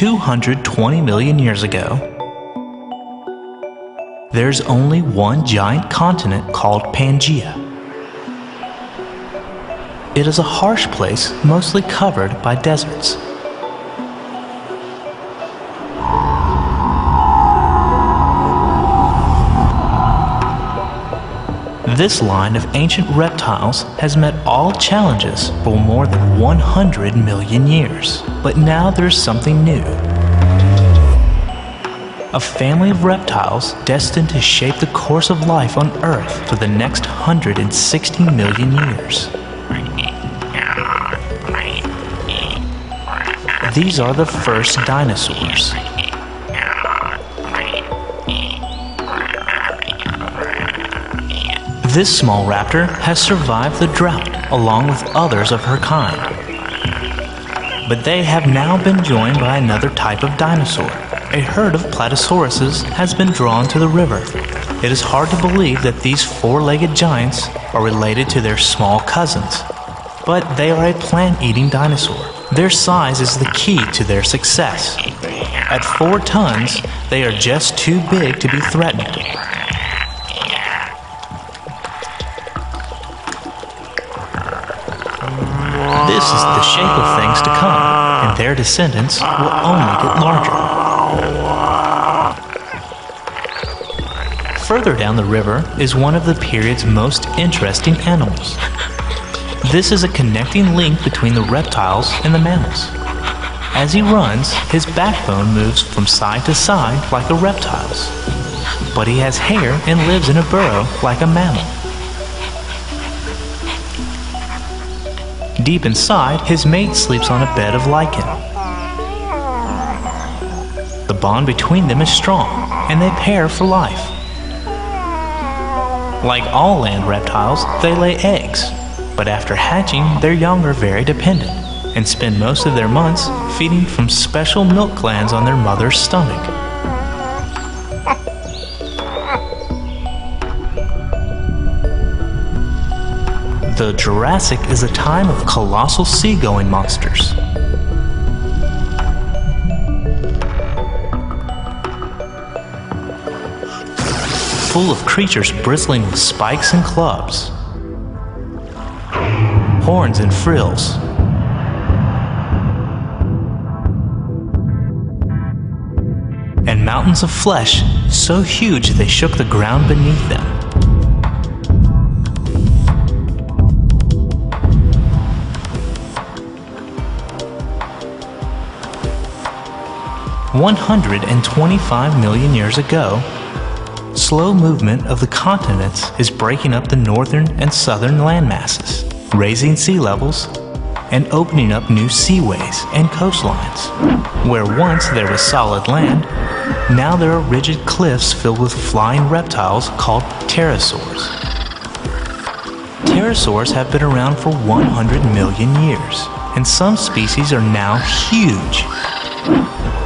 220 million years ago, there's only one giant continent called Pangaea. It is a harsh place mostly covered by deserts. This line of ancient reptiles has met all challenges for more than 100 million years. But now there's something new. A family of reptiles destined to shape the course of life on Earth for the next 160 million years. These are the first dinosaurs. This small raptor has survived the drought along with others of her kind. But they have now been joined by another type of dinosaur. A herd of platysauruses has been drawn to the river. It is hard to believe that these four-legged giants are related to their small cousins. But they are a plant-eating dinosaur. Their size is the key to their success. At 4 tons, they are just too big to be threatened. This is the shape of things to come, and their descendants will only get larger. Further down the river is one of the period's most interesting animals. This is a connecting link between the reptiles and the mammals. As he runs, his backbone moves from side to side like a reptile's. But he has hair and lives in a burrow like a mammal. Deep inside, his mate sleeps on a bed of lichen. The bond between them is strong, and they pair for life. Like all land reptiles, they lay eggs, but after hatching, their young are very dependent and spend most of their months feeding from special milk glands on their mother's stomach. The Jurassic is a time of colossal seagoing monsters. Full of creatures bristling with spikes and clubs, horns and frills, and mountains of flesh so huge they shook the ground beneath them. 125 million years ago, slow movement of the continents is breaking up the northern and southern landmasses, raising sea levels, and opening up new seaways and coastlines. Where once there was solid land, now there are rigid cliffs filled with flying reptiles called pterosaurs. Pterosaurs have been around for 100 million years, and some species are now huge.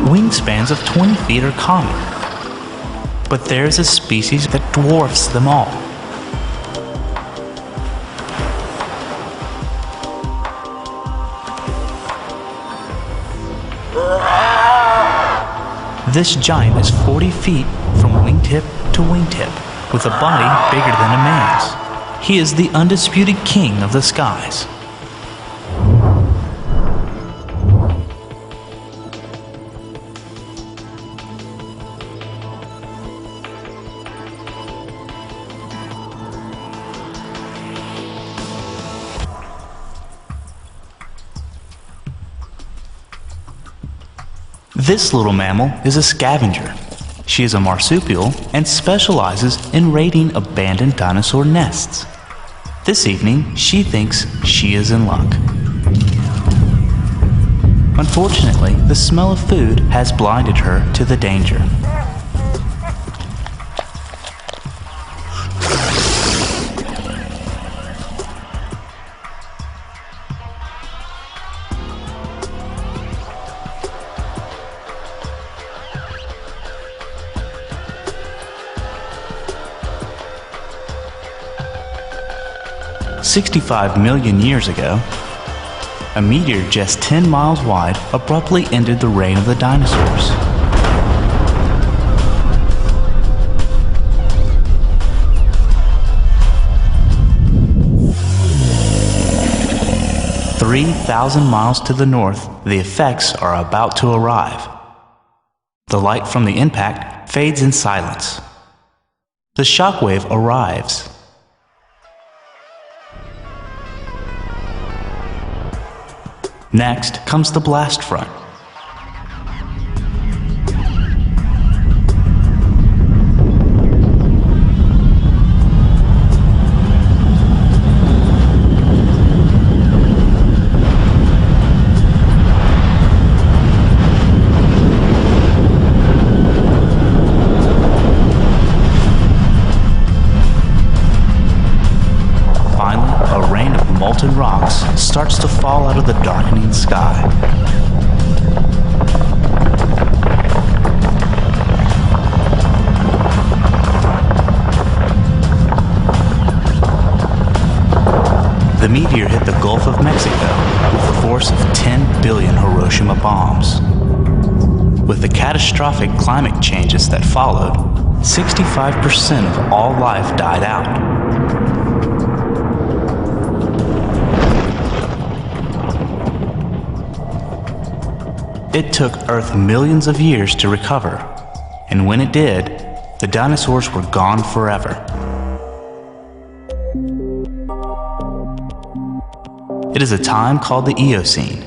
Wingspans of 20 feet are common, but there is a species that dwarfs them all. This giant is 40 feet from wingtip to wingtip, with a body bigger than a man's. He is the undisputed king of the skies. This little mammal is a scavenger. She is a marsupial and specializes in raiding abandoned dinosaur nests. This evening, she thinks she is in luck. Unfortunately, the smell of food has blinded her to the danger. "65 million years ago, a meteor just 10 miles wide abruptly ended the reign of the dinosaurs. 3,000 miles to the north, the effects are about to arrive. The light from the impact fades in silence. The shockwave arrives. Next comes the blast front. Molten rocks starts to fall out of the darkening sky. The meteor hit the Gulf of Mexico with the force of 10 billion Hiroshima bombs. With the catastrophic climate changes that followed, 65% of all life died out. It took Earth millions of years to recover, and when it did, the dinosaurs were gone forever. It is a time called the Eocene,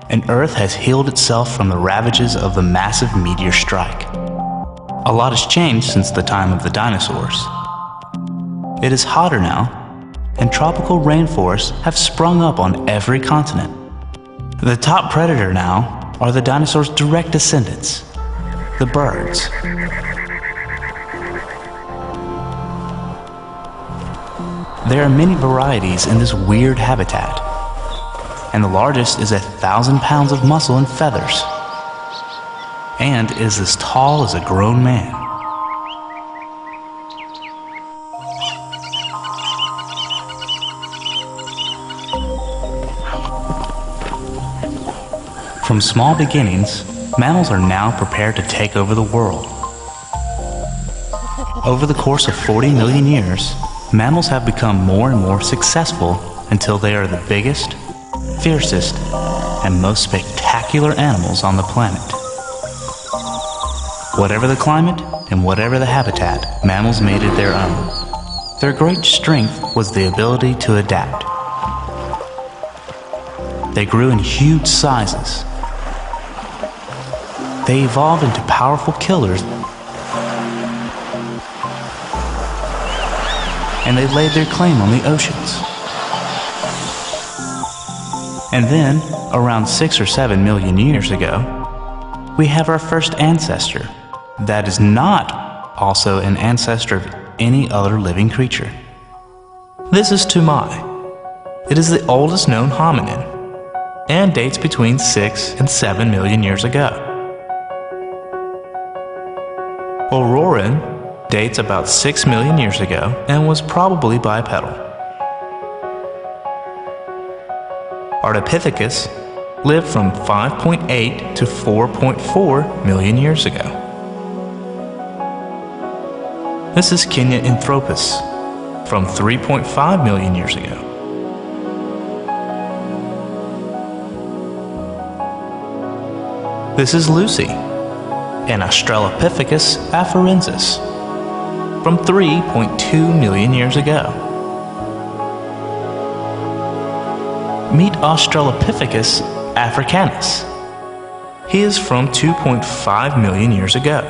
and Earth has healed itself from the ravages of the massive meteor strike. A lot has changed since the time of the dinosaurs. It is hotter now, and tropical rainforests have sprung up on every continent. The top predator now are the dinosaurs' direct descendants, the birds. There are many varieties in this weird habitat, and the largest is 1,000 pounds of muscle and feathers, and is as tall as a grown man. From small beginnings, mammals are now prepared to take over the world. Over the course of 40 million years, mammals have become more and more successful until they are the biggest, fiercest, and most spectacular animals on the planet. Whatever the climate and whatever the habitat, mammals made it their own. Their great strength was the ability to adapt. They grew in huge sizes. They evolved into powerful killers, and they laid their claim on the oceans. And then, around 6 or 7 million years ago, we have our first ancestor that is not also an ancestor of any other living creature. This is Tumai. It is the oldest known hominin, and dates between 6 and 7 million years ago. Auroran dates about 6 million years ago and was probably bipedal. Ardipithecus lived from 5.8 to 4.4 million years ago. This is Kenyaanthropus from 3.5 million years ago. This is Lucy, an Australopithecus afarensis from 3.2 million years ago. Meet Australopithecus africanus. He is from 2.5 million years ago.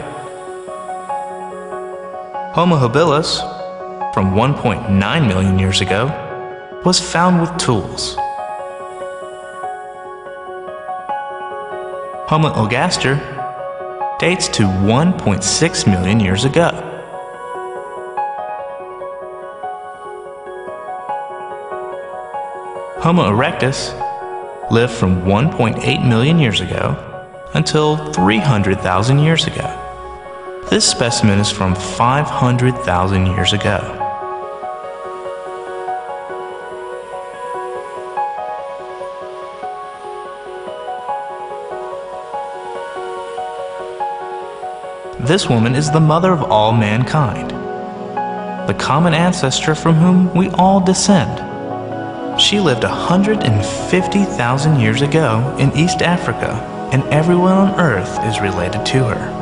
Homo habilis, from 1.9 million years ago, was found with tools. Homo ergaster dates to 1.6 million years ago. Homo erectus lived from 1.8 million years ago until 300,000 years ago. This specimen is from 500,000 years ago. This woman is the mother of all mankind, the common ancestor from whom we all descend. She lived 150,000 years ago in East Africa, and everyone on Earth is related to her.